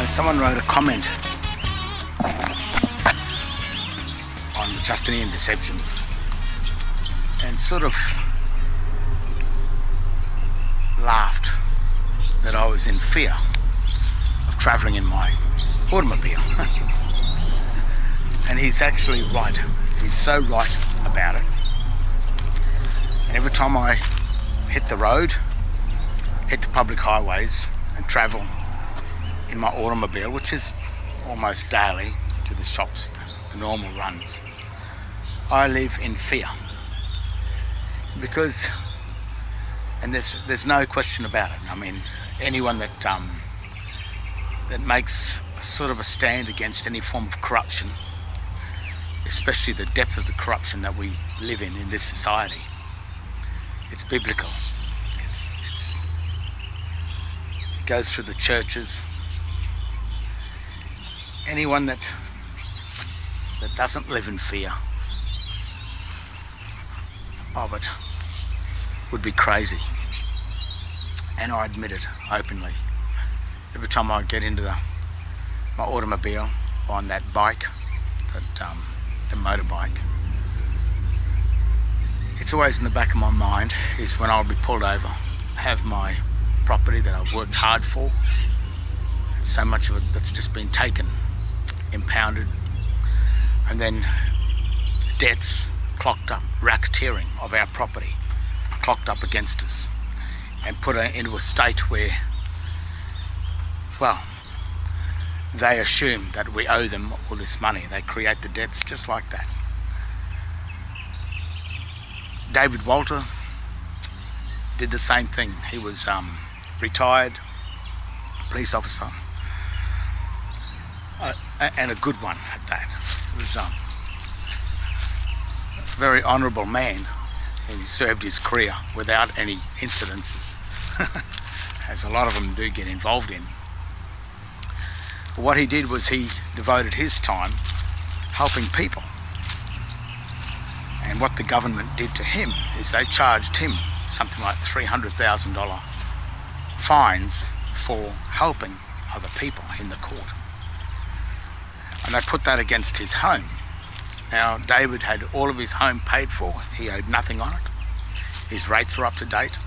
Someone wrote a comment on the Justinian deception and sort of laughed that I was in fear of travelling in my automobile. And he's actually right. He's so right about it. And every time I hit the road, hit the public highways and travel in my automobile, which is almost daily, to the shops, the normal runs, I live in fear. Because, and there's no question about it. I mean, anyone that makes sort of a stand against any form of corruption, especially the depth of the corruption that we live in this society, it's biblical. It goes through the churches. Anyone that doesn't live in fear of it would be crazy. And I admit it openly. Every time I get into my automobile on that bike, the motorbike, it's always in the back of my mind is when I'll be pulled over, have my property that I've worked hard for, so much of it that's just been taken, impounded, and then debts clocked up, racketeering of our property clocked up against us and put into a state where, well, they assume that we owe them all this money. They create the debts just like that. David Walter did the same thing. He was retired police officer, and a good one at that. He was a very honourable man, and he served his career without any incidences, as a lot of them do get involved in. But what he did was he devoted his time helping people. And what the government did to him is they charged him something like $300,000 fines for helping other people in the court. And they put that against his home. Now, David had all of his home paid for. He owed nothing on it. His rates were up to date.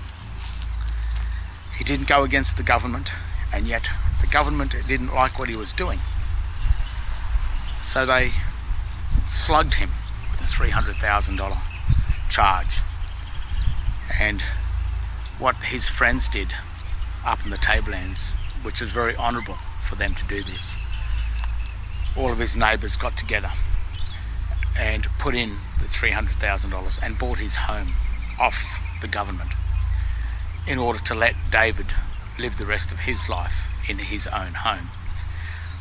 He didn't go against the government, and yet the government didn't like what he was doing. So they slugged him with a $300,000 charge. And what his friends did up in the Tablelands, which is very honourable for them to do this, all of his neighbours got together and put in the $300,000 and bought his home off the government in order to let David live the rest of his life in his own home.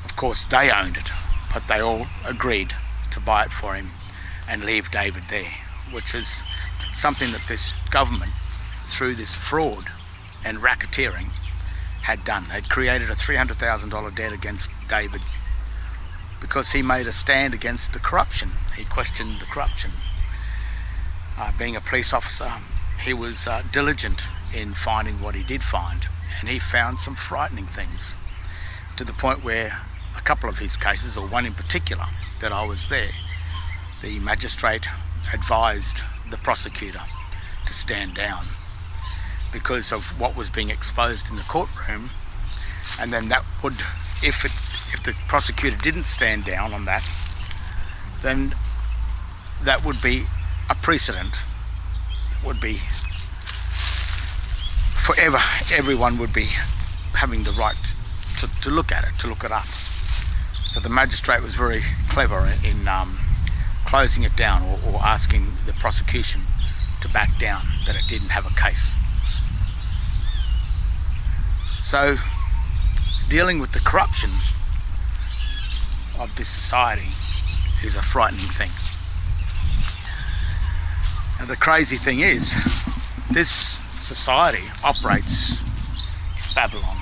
Of course, they owned it, but they all agreed to buy it for him and leave David there, which is something that this government, through this fraud and racketeering, had done. They'd created a $300,000 debt against David because he made a stand against the corruption. He questioned the corruption. Being a police officer, he was diligent in finding what he did find, and he found some frightening things, to the point where a couple of his cases, or one in particular that I was there, the magistrate advised the prosecutor to stand down because of what was being exposed in the courtroom. And then that would, if the prosecutor didn't stand down on that, then that would be a precedent. It would be forever, everyone would be having the right to look at it, to look it up. So the magistrate was very clever in closing it down, or asking the prosecution to back down, that it didn't have a case. So dealing with the corruption of this society is a frightening thing. And the crazy thing is, this society operates in Babylon.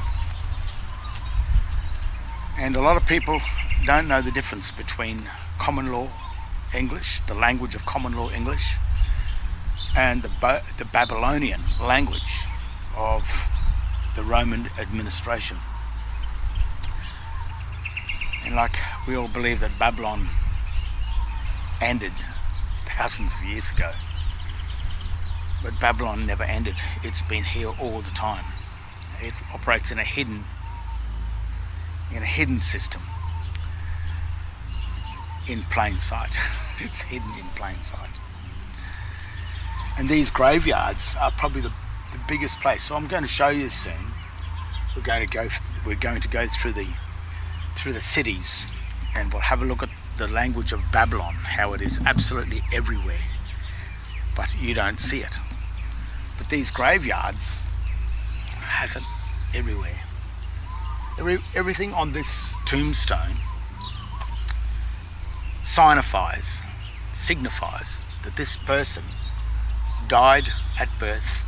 And a lot of people don't know the difference between common law English, the language of common law English, and the Babylonian language of the Roman administration. And like we all believe that Babylon ended thousands of years ago, but Babylon never ended. It's been here all the time. It operates in a hidden system, in plain sight. It's hidden in plain sight. And these graveyards are probably the biggest place. So I'm going to show you soon. We're going to go through the cities, and we'll have a look at the language of Babylon, how it is absolutely everywhere, but you don't see it. But these graveyards has it everywhere. Everything on this tombstone signifies that this person died at birth,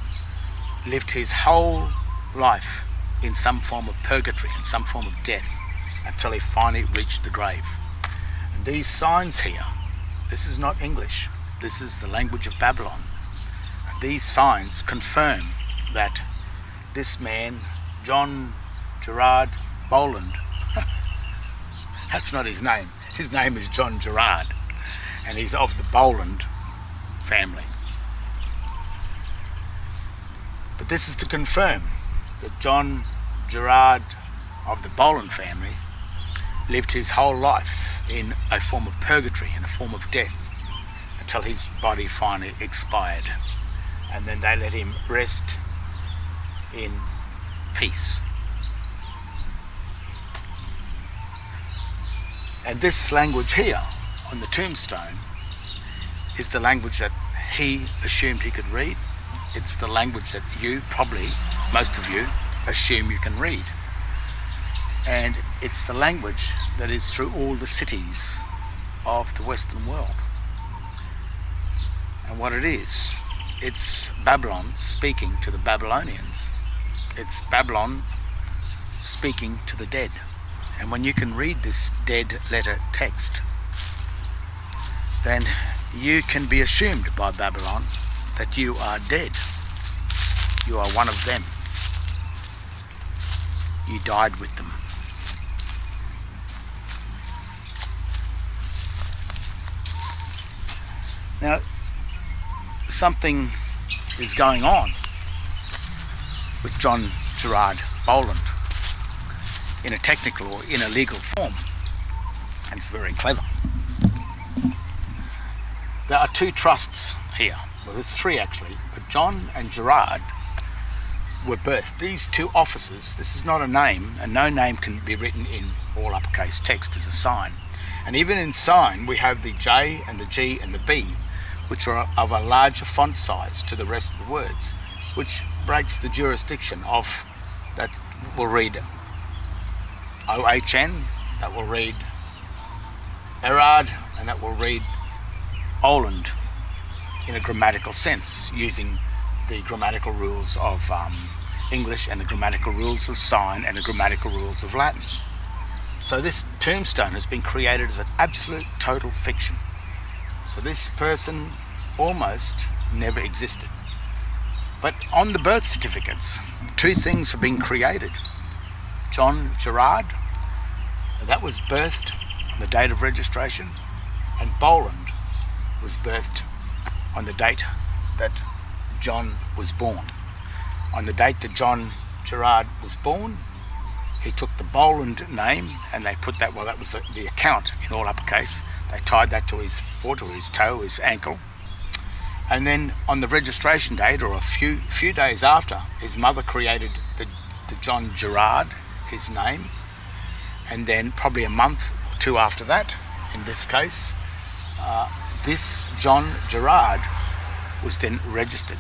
lived his whole life in some form of purgatory, in some form of death, until he finally reached the grave. And these signs here, this is not English, this is the language of Babylon. And these signs confirm that this man, John Gerard Boland, that's not his name. His name is John Gerard, and he's of the Boland family. But this is to confirm that John Gerard of the Boland family lived his whole life in a form of purgatory, in a form of death, until his body finally expired. And then they let him rest in peace. And this language here on the tombstone is the language that he assumed he could read. It's the language that you, probably most of you, assume you can read. And it's the language that is through all the cities of the Western world. And what it is, it's Babylon speaking to the Babylonians. It's Babylon speaking to the dead. And when you can read this dead letter text, then you can be assumed by Babylon that you are dead. You are one of them. You died with them. Now, something is going on with John Gerard Boland in a technical or in a legal form, and it's very clever. There are two trusts here. Well, there's three actually, but John and Gerard were birthed. These two offices, this is not a name, and no name can be written in all uppercase text as a sign. And even in sign, we have the J and the G and the B, which are of a larger font size to the rest of the words, which breaks the jurisdiction of that will read OHN, that will read Erard, and that will read Oland in a grammatical sense, using the grammatical rules of English and the grammatical rules of sign and the grammatical rules of Latin. So this tombstone has been created as an absolute total fiction. So this person almost never existed. But on the birth certificates, two things have been created. John Gerard, that was birthed on the date of registration, and Boland was birthed on the date that John was born. On the date that John Gerard was born, he took the Boland name and they put that, well, that was the account in all uppercase. They tied that to his foot or his toe, his ankle. And then on the registration date, or a few days after, his mother created the John Gerard, his name. And then probably a month or two after that, in this case, this John Gerard was then registered.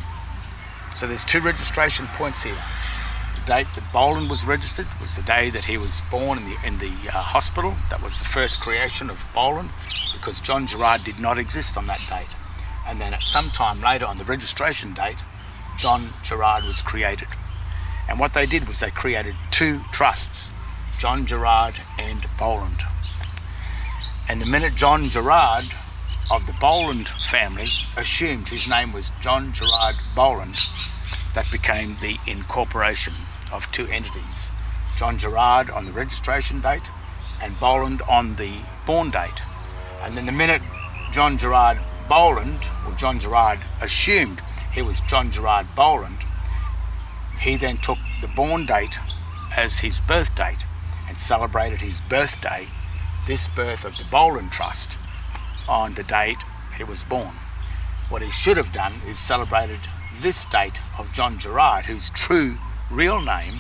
So there's two registration points here. The date that Boland was registered was the day that he was born in the hospital. That was the first creation of Boland, because John Gerard did not exist on that date. And then at some time later on the registration date, John Gerard was created. And what they did was they created two trusts, John Gerard and Boland. And the minute John Gerard of the Boland family assumed his name was John Gerard Boland, that became the incorporation of two entities, John Gerard on the registration date and Boland on the born date. And then the minute John Gerard Boland, or John Gerard assumed he was John Gerard Boland, he then took the born date as his birth date and celebrated his birthday, this birth of the Boland Trust, on the date he was born. What he should have done is celebrated this date of John Gerard, whose true real name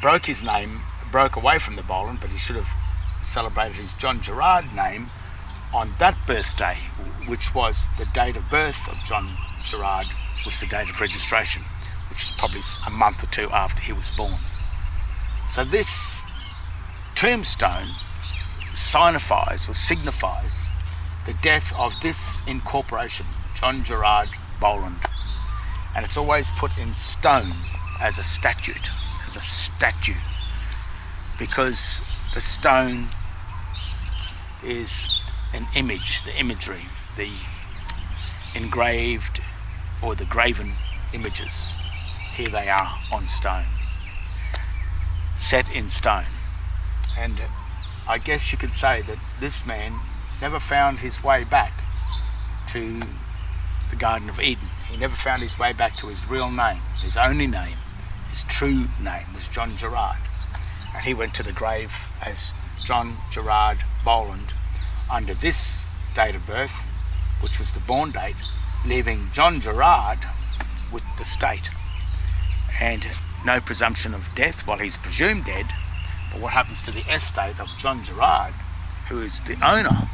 broke away from the Boland, but he should have celebrated his John Gerard name on that birthday, which was the date of birth of John Gerard, was the date of registration, which is probably a month or two after he was born. So this tombstone signifies the death of this incorporation, John Gerard Boland. And it's always put in stone as a statue, because the stone is an image, the imagery, the engraved or the graven images. Here they are on stone, set in stone. And I guess you could say that this man never found his way back to the Garden of Eden. He never found his way back to his real name, his only name. His true name was John Gerard. And he went to the grave as John Gerard Boland under this date of birth, which was the born date, leaving John Gerard with the state. And no presumption of death while he's presumed dead. But what happens to the estate of John Gerard, who is the owner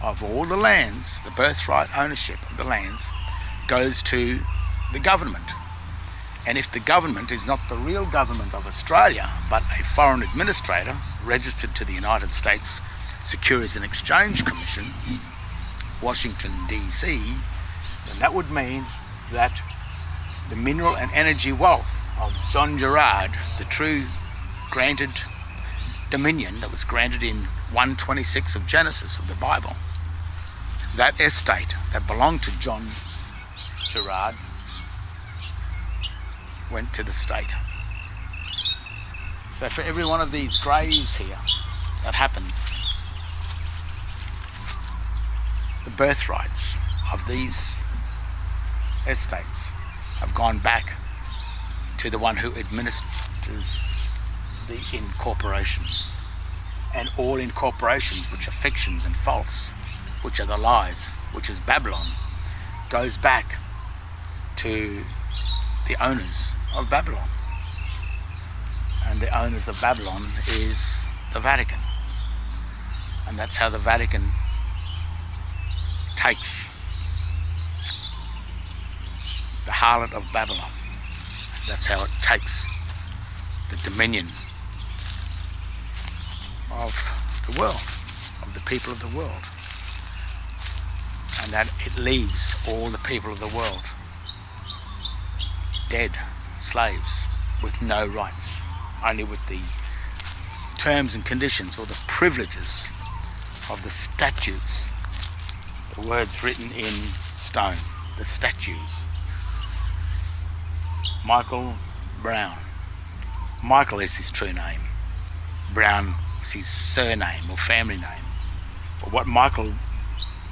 of all the lands, the birthright ownership of the lands, goes to the government. And if the government is not the real government of Australia, but a foreign administrator registered to the United States Securities and Exchange Commission, Washington, D.C., then that would mean that the mineral and energy wealth of John Gerard, the true granted dominion that was granted in 1:26 of Genesis of the Bible, that estate that belonged to John Gerard went to the state. So for every one of these graves here that happens, the birthrights of these estates have gone back to the one who administers the incorporations. And all incorporations which are fictions and false, which are the lies, which is Babylon, goes back to the owners of Babylon. And the owners of Babylon is the Vatican. And that's how the Vatican takes the harlot of Babylon. That's how it takes the dominion of the world, of the people of the world. And that it leaves all the people of the world dead slaves with no rights, only with the terms and conditions or the privileges of the statutes, the words written in stone, the statues. Michael Brown. Michael is his true name. Brown is his surname or family name. But what Michael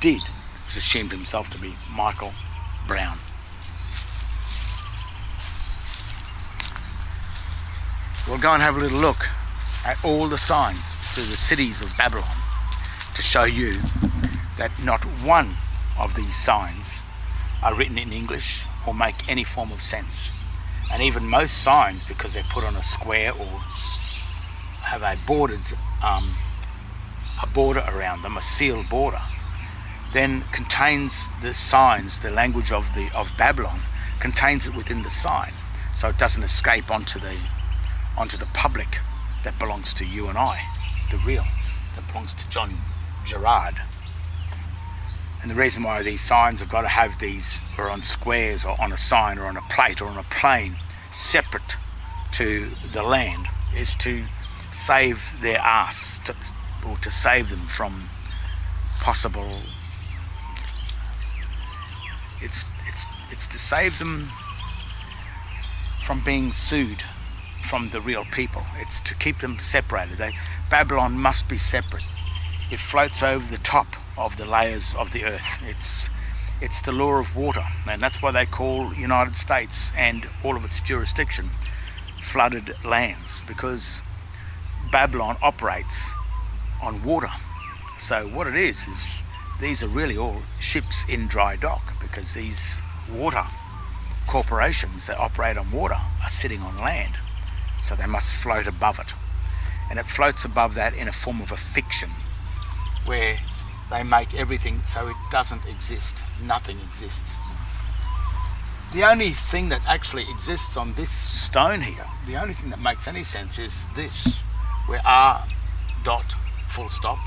did was assumed himself to be Michael Brown. We'll go and have a little look at all the signs through the cities of Babylon to show you that not one of these signs are written in English or make any form of sense. And even most signs, because they're put on a square or have a border around them, a sealed border, then contains the signs, the language of Babylon, contains it within the sign, so it doesn't escape onto the public that belongs to you and I, the real, that belongs to John Gerard. And the reason why these signs have got to have these, or on squares, or on a sign, or on a plate, or on a plane, separate to the land, is to save their ass, or to save them from possible. It's to save them from being sued from the real people. It's to keep them separated. Babylon must be separate. It floats over the top of the layers of the earth. It's the law of water, and that's why they call United States and all of its jurisdiction flooded lands, because Babylon operates on water. So what it is these are really all ships in dry dock, because these water corporations that operate on water are sitting on land, so they must float above it. And it floats above that in a form of a fiction, where they make everything so it doesn't exist. Nothing exists. The only thing that actually exists on this stone here, the only thing that makes any sense is this, where R dot full stop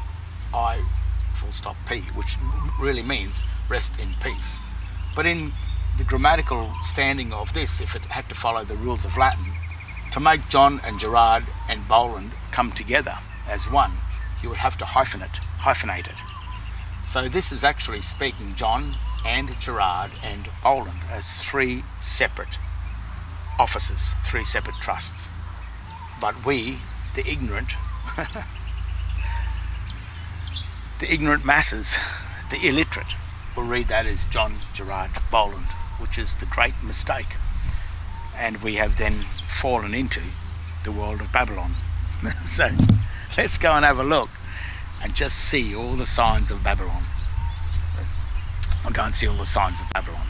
I full stop P, which really means rest in peace. But in the grammatical standing of this, if it had to follow the rules of Latin, to make John and Gerard and Boland come together as one, you would have to hyphenate it. So this is actually speaking John and Gerard and Boland as three separate offices, three separate trusts. But we, the ignorant, the ignorant masses, the illiterate, will read that as John Gerard Boland, which is the great mistake. And we have then fallen into the world of Babylon. So let's go and have a look and just see all the signs of Babylon. So I'll go and see all the signs of Babylon.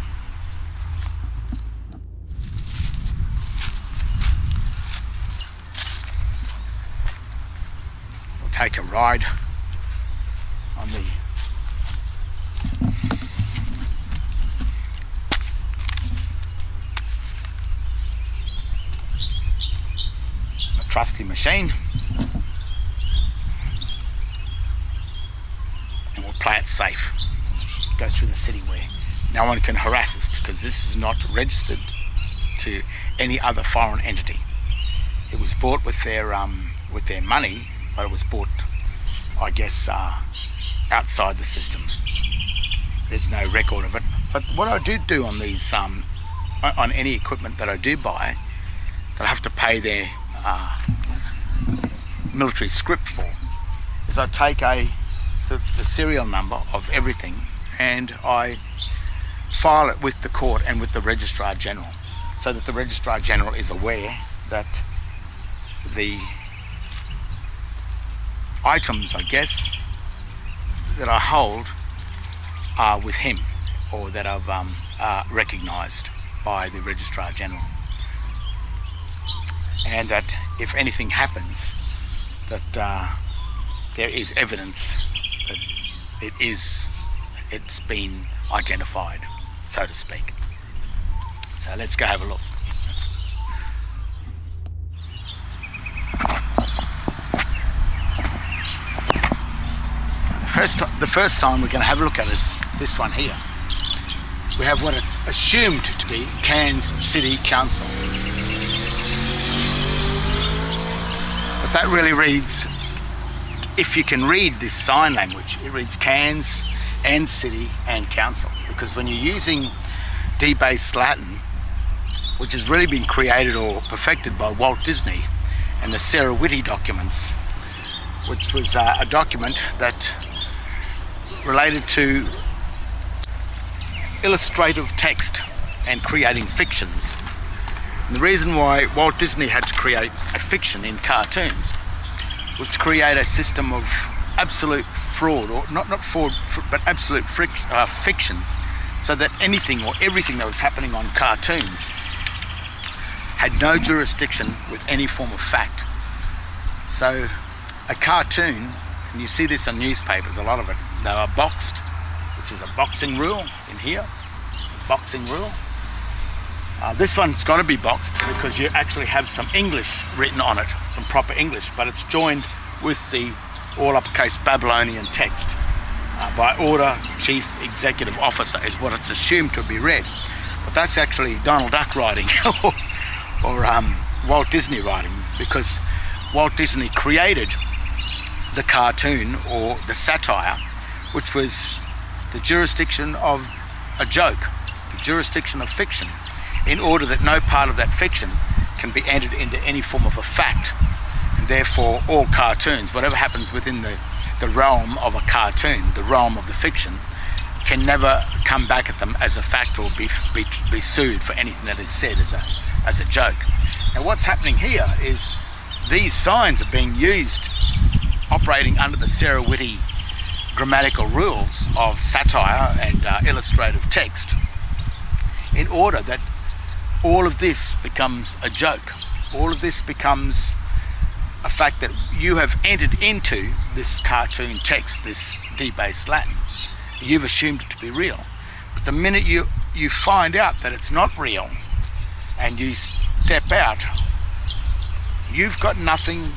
We'll take a ride on the trusty machine, and we'll play it safe. Go through the city where no one can harass us, because this is not registered to any other foreign entity. It was bought with their money, but it was bought, I guess, outside the system. There's no record of it. But what I do on these, on any equipment that I do buy, that I have to pay their military script for, is I take the serial number of everything and I file it with the court and with the Registrar General, so that the Registrar General is aware that the items, I guess, that I hold are with him, or that I've recognised by the Registrar General. And that if anything happens, that there is evidence that it's been identified, so to speak. So let's go have a look. The first sign we're going to have a look at is this one here. We have what it's assumed to be Cairns City Council. But that really reads, if you can read this sign language, it reads Cairns and City and Council. Because when you're using debased Latin, which has really been created or perfected by Walt Disney and the Sarah Whitty documents, which was a document that related to illustrative text and creating fictions. And the reason why Walt Disney had to create a fiction in cartoons was to create a system of absolute fraud, or not fraud, but absolute fiction, so that anything or everything that was happening on cartoons had no jurisdiction with any form of fact. So a cartoon, and you see this on newspapers, a lot of it, they are boxed, which is a boxing rule in here. It's a boxing rule. This one's got to be boxed because you actually have some English written on it, some proper English, but it's joined with the all uppercase Babylonian text by order Chief Executive Officer is what it's assumed to be read. But that's actually Donald Duck writing or Walt Disney writing, because Walt Disney created the cartoon or the satire, which was the jurisdiction of a joke, the jurisdiction of fiction, in order that no part of that fiction can be entered into any form of a fact, and therefore all cartoons, whatever happens within the realm of a cartoon, the realm of the fiction, can never come back at them as a fact or be sued for anything that is said as a joke. Now what's happening here is these signs are being used, operating under the Sarah Whitty grammatical rules of satire and illustrative text, in order that all of this becomes a joke. All of this becomes a fact that you have entered into this cartoon text, this debased Latin. You've assumed it to be real. But the minute you find out that it's not real and you step out, you've got nothing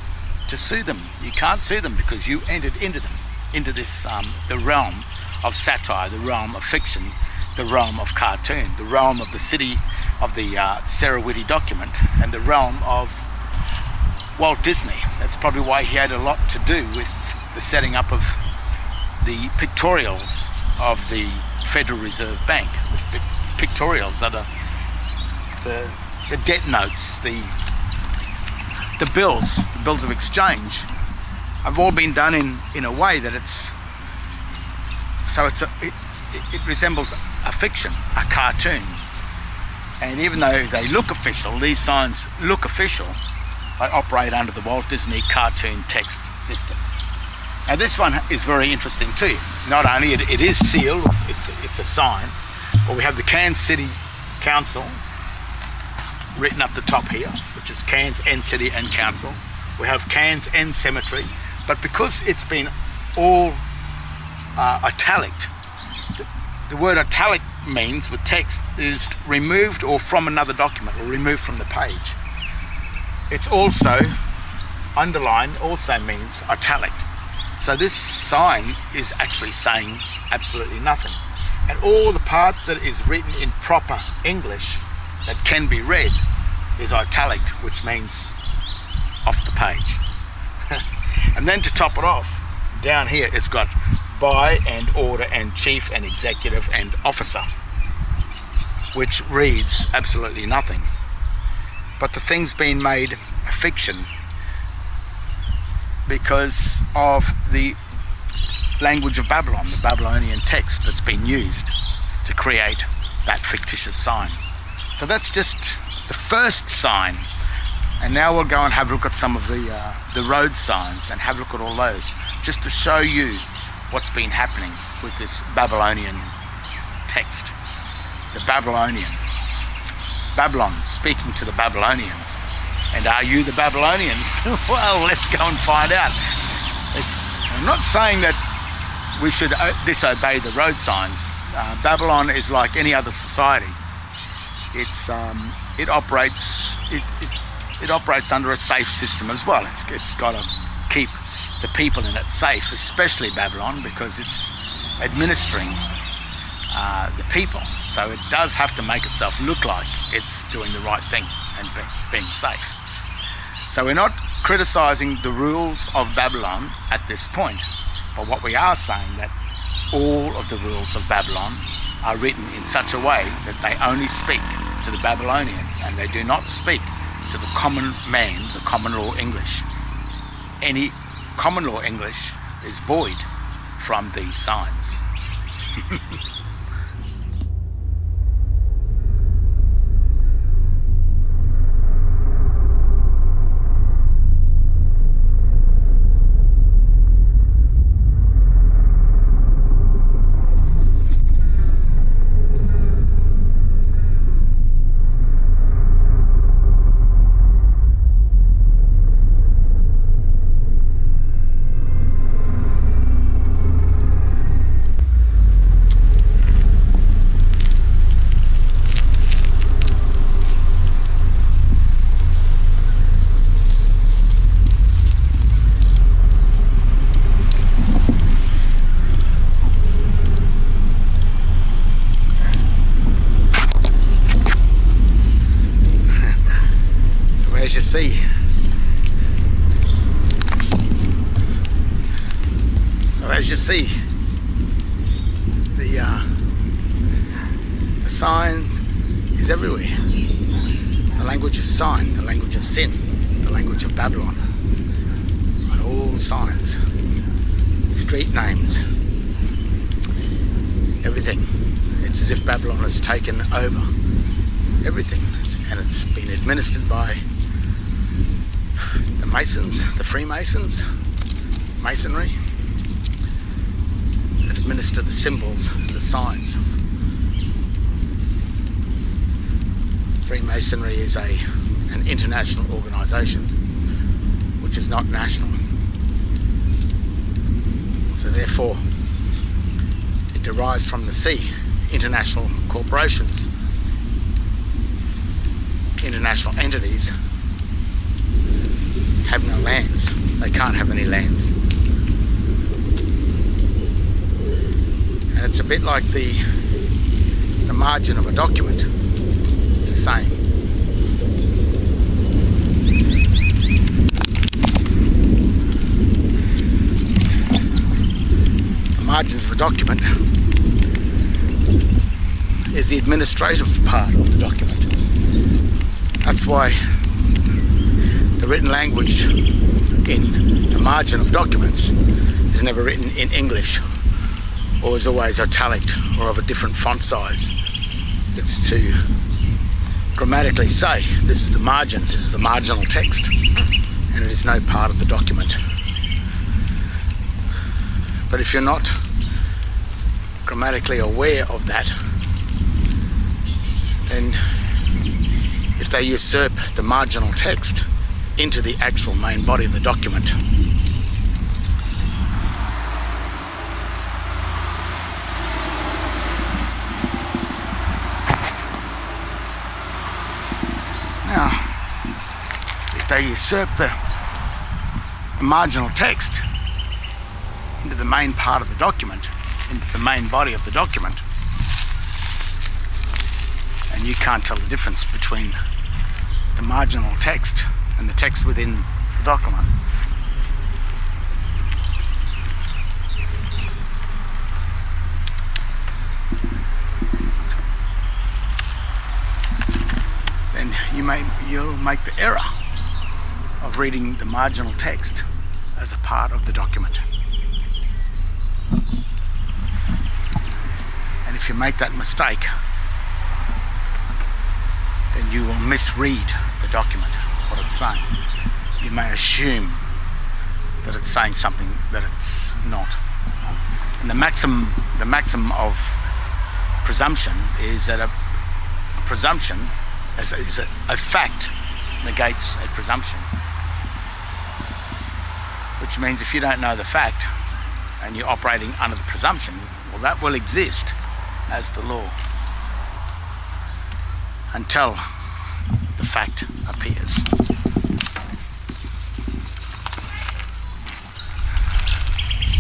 to sue them. You can't sue them because you entered into this the realm of satire, the realm of fiction, the realm of cartoon, the realm of the city of the Sarah Whitty document, and the realm of Walt Disney. That's probably why he had a lot to do with the setting up of the pictorials of the Federal Reserve Bank. The pictorials are the debt notes, the bills of exchange, have all been done in a way that it resembles a fiction, a cartoon. And even though they look official, these signs look official, they operate under the Walt Disney cartoon text system. Now this one is very interesting too. Not only it is sealed, it's a sign, but we have the Cairns City Council written up the top here, which is Cairns End City and Council. We have Cairns End Cemetery, but because it's been all italic, the word italic means with text is removed or from another document or removed from the page. It's also underlined, also means italic. So this sign is actually saying absolutely nothing. And all the part that is written in proper English that can be read is italic, which means off the page. And then to top it off, down here it's got by and order and chief and executive and officer, which reads absolutely nothing. But the thing's been made a fiction because of the language of Babylon, the Babylonian text that's been used to create that fictitious sign. So that's just the first sign. And now we'll go and have a look at some of the road signs and have a look at all those, just to show you what's been happening with this Babylonian text. The Babylonian. Babylon speaking to the Babylonians. And are you the Babylonians? Well, let's go and find out. I'm not saying that we should disobey the road signs. Babylon is like any other society. It operates under a safe system as well. It's got to keep the people in it safe, especially Babylon, because it's administering the people. So it does have to make itself look like it's doing the right thing and being safe. So we're not criticizing the rules of Babylon at this point, but what we are saying that all of the rules of Babylon are written in such a way that they only speak to the Babylonians and they do not speak to the common man, the common law English. Any common law English is void from these signs. As you see, the sign is everywhere. the language of sign, the language of sin, the language of Babylon. And all signs, street names, everything. It's as if Babylon has taken over everything, and it's been administered by the Masons, the Freemasons, Masonry, that administer the symbols and the signs of Freemasonry. Is an international organisation which is not national. So therefore it derives from the sea. International corporations, international entities have no lands. They can't have any lands. And it's a bit like the margin of a document. It's the same. The margins of a document is the administrative part of the document. That's why the written language in the margin of documents is never written in English, or is always italic or of a different font size. It's to grammatically say, this is the margin, this is the marginal text, and it is no part of the document. But if you're not grammatically aware of that, then if they usurp the marginal text into the actual main body of the document, now, if they usurp the marginal text into the main part of the document, into the main body of the document, and you can't tell the difference between the marginal text and the text within the document, then you'll make the error of reading the marginal text as a part of the document. And if you make that mistake, then you will misread the document, what it's saying. You may assume that it's saying something that it's not. And the maximum of presumption is that a presumption is a fact negates a presumption. Which means if you don't know the fact and you're operating under the presumption, well, that will exist as the law until the fact appears.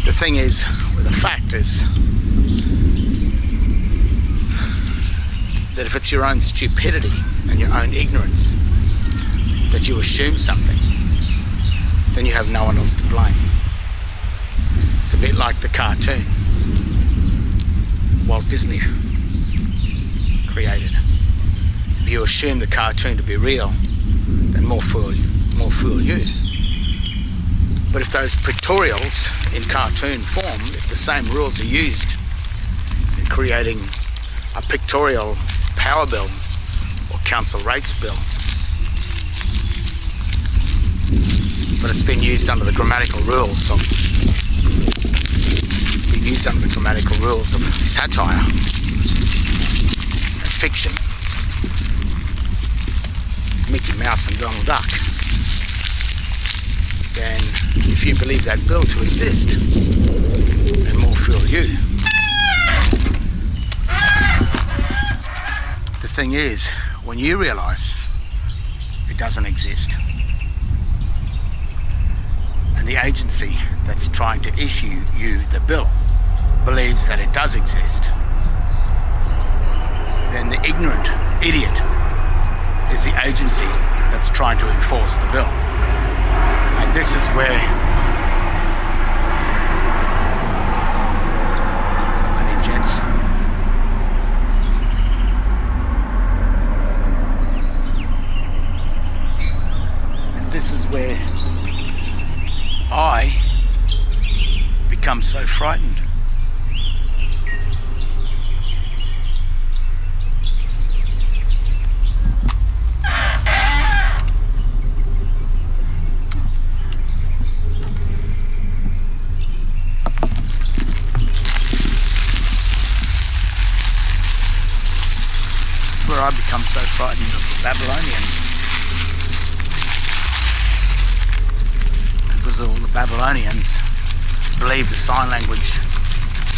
The thing is, with a fact is that if it's your own stupidity and your own ignorance that you assume something, then you have no one else to blame. It's a bit like the cartoon Walt Disney created. If you assume the cartoon to be real, then more fool you. But if those pictorials in cartoon form, if the same rules are used in creating a pictorial power bill or council rates bill, but it's been used under the grammatical rules of satire and fiction, Mickey Mouse and Donald Duck, then if you believe that bill to exist, then more fool you. The thing is, when you realise it doesn't exist, and the agency that's trying to issue you the bill believes that it does exist, then the ignorant idiot is the agency that's trying to enforce the bill. And this is where bloody jets. I become so frightened. It's where I become so frightened of the Babylonians. Because all the Babylonians believe the sign language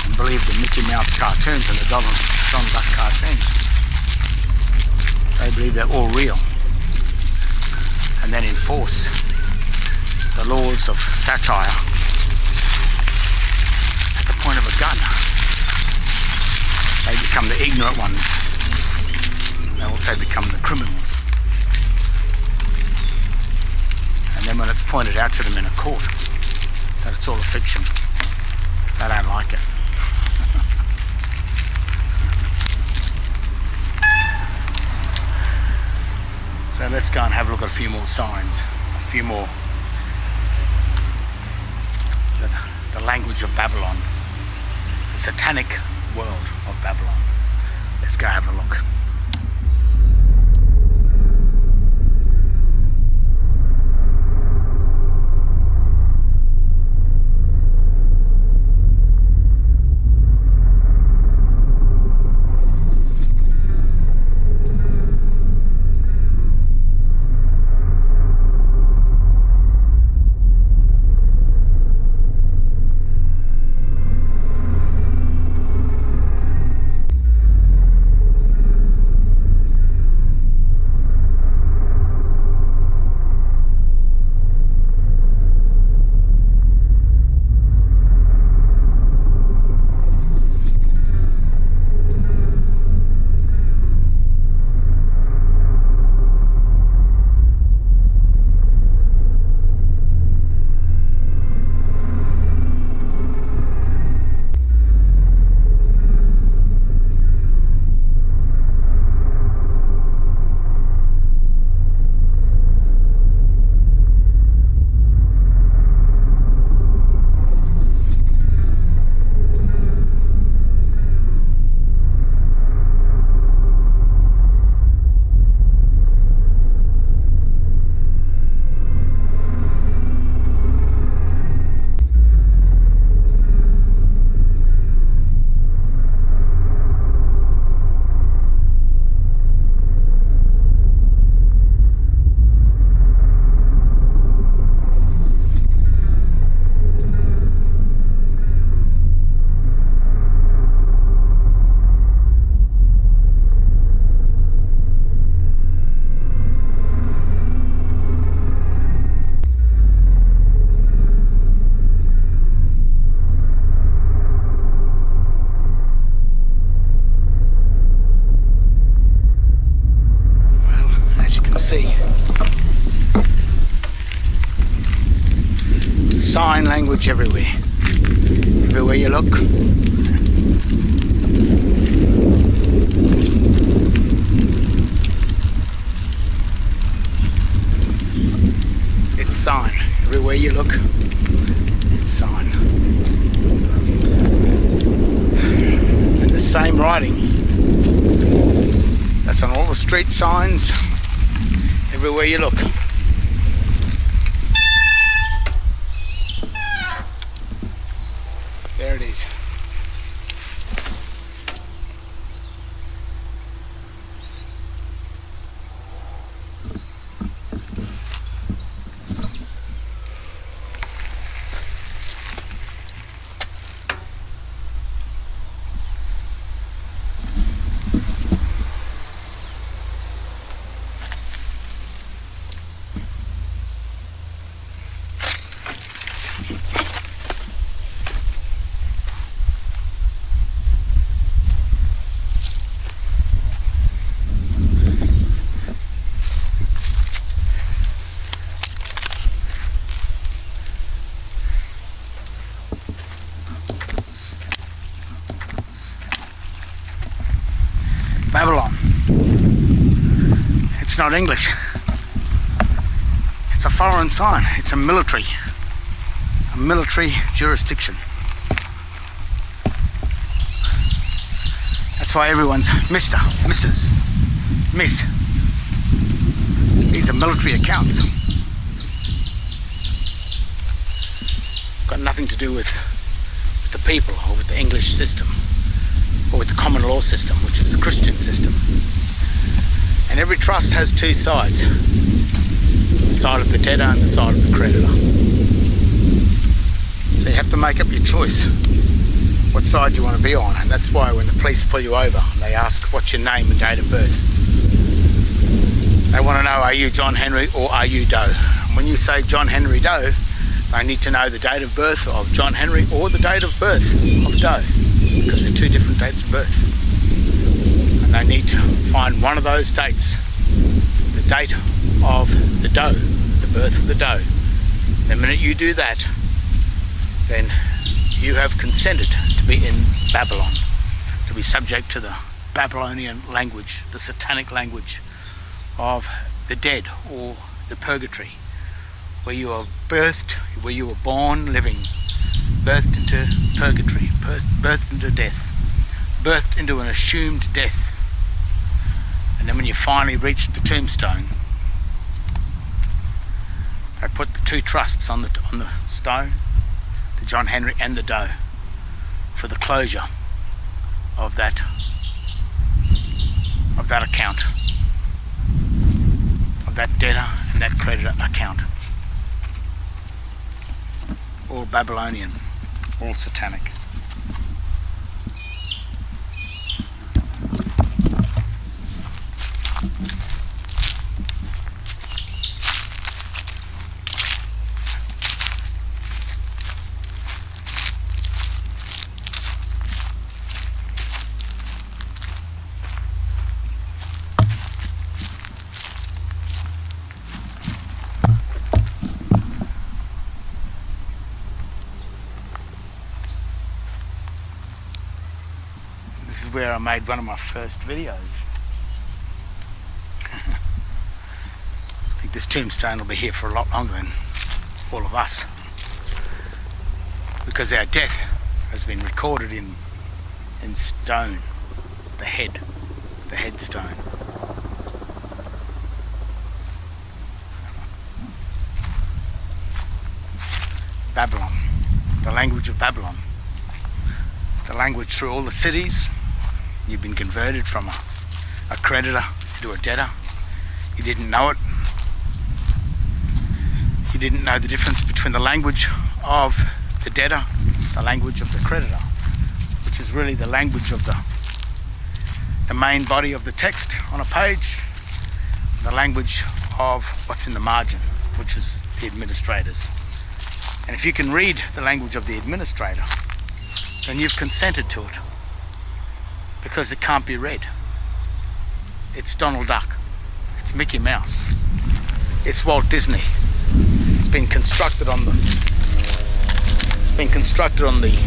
and believe the Mickey Mouse cartoons and the Donald Duck cartoons. They believe they're all real, and then enforce the laws of satire at the point of a gun. They become the ignorant ones. They also become the criminals. And then when it's pointed out to them in a court that it's all a fiction, they don't like it. So let's go and have a look at a few more signs, a few more. The language of Babylon, the satanic world of Babylon. Let's go have a look. Sign language everywhere. Everywhere you look. It's sign. Everywhere you look, it's sign. And the same writing that's on all the street signs. Everywhere you look. There it is. Babylon. It's not English. It's a foreign sign. It's a military a military jurisdiction. That's why everyone's Mr., Mrs., Miss. These are military accounts. Got nothing to do with the people or with the English system or with the common law system, which is the Christian system. And every trust has two sides, the side of the debtor and the side of the creditor. So you have to make up your choice what side you want to be on, and that's why when the police pull you over they ask what's your name and date of birth. They want to know, are you John Henry or are you Doe? And when you say John Henry Doe, they need to know the date of birth of John Henry or the date of birth of Doe, because they're two different dates of birth. And they need to find one of those dates, the date of the doe, the birth of the doe. The minute you do that, then you have consented to be in Babylon, to be subject to the Babylonian language, the satanic language of the dead or the purgatory, where you are birthed, where you were born living, birthed into purgatory, birthed into death, birthed into an assumed death. And then when you finally reach the tombstone, they put the two trusts on the stone, the John Henry and the Doe, for the closure of that account, of that debtor and that creditor account. All Babylonian, all satanic. This is where I made one of my first videos. I think this tombstone will be here for a lot longer than all of us, because our death has been recorded in stone, the headstone. Babylon, the language of Babylon, the language through all the cities. You've been converted from a creditor into a debtor. You didn't know it. You didn't know the difference between the language of the debtor, the language of the creditor, which is really the language of the main body of the text on a page, the language of what's in the margin, which is the administrators. And if you can read the language of the administrator, then you've consented to it, because it can't be read. It's Donald Duck, it's Mickey Mouse, it's Walt Disney. It's been constructed on the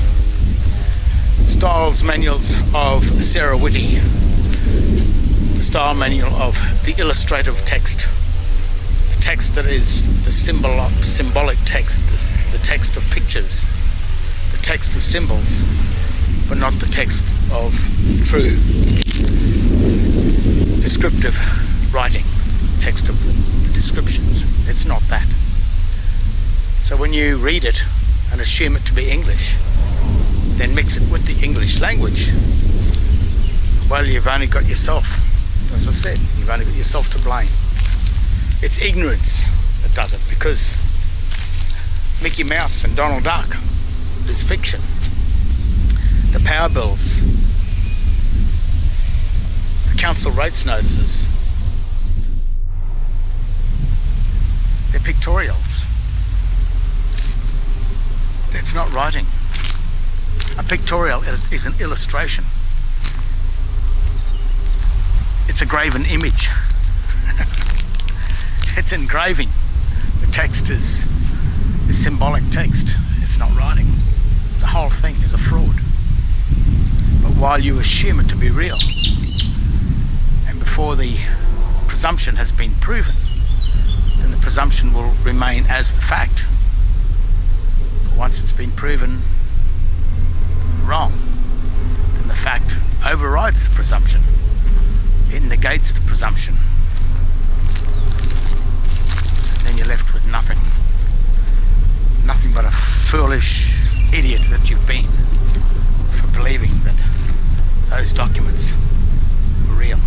styles manuals of Sarah Whitty, the style manual of the illustrative text, the text that is the symbolic text, the text of pictures, the text of symbols, but not the text of true descriptive writing, text of the descriptions. It's not that. So when you read it and assume it to be English, then mix it with the English language, well, you've only got yourself, as I said, you've only got yourself to blame. It's ignorance that does it, because Mickey Mouse and Donald Duck is fiction. The power bills, the council rates notices, they're pictorials. That's not writing. A pictorial is an illustration. It's a graven image. It's engraving. The text is symbolic text. It's not writing. The whole thing is a fraud. But while you assume it to be real, and before the presumption has been proven, then the presumption will remain as the fact. been proven wrong, then the fact overrides the presumption. It negates the presumption. And then you're left with nothing. Nothing but a foolish idiot that you've been for believing that those documents were real.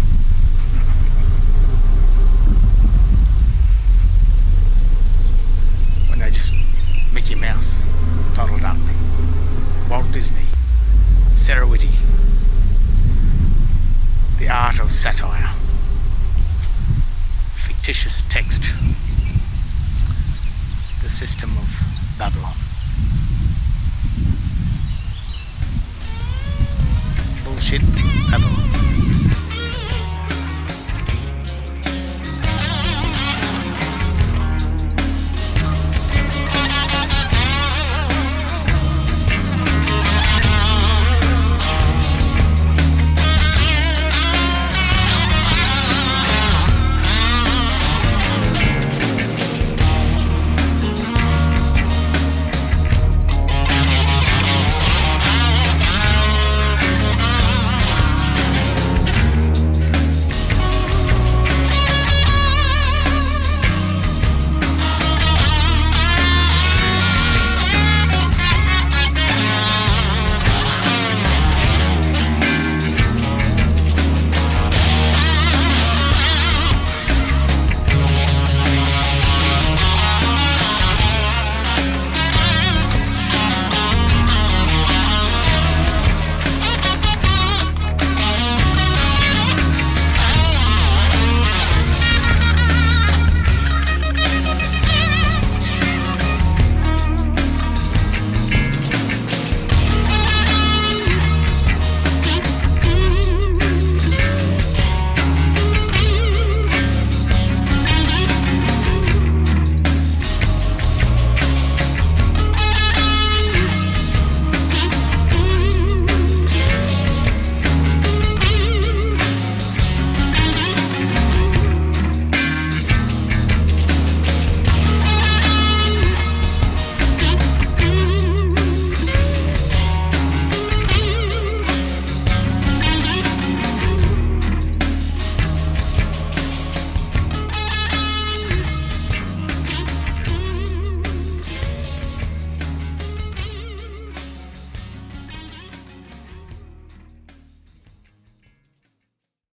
When they just Mickey Mouse, Donald Duck, Walt Disney, Sarah Whitty, the art of satire, fictitious text, the system of Babylon. Bullshit Babylon.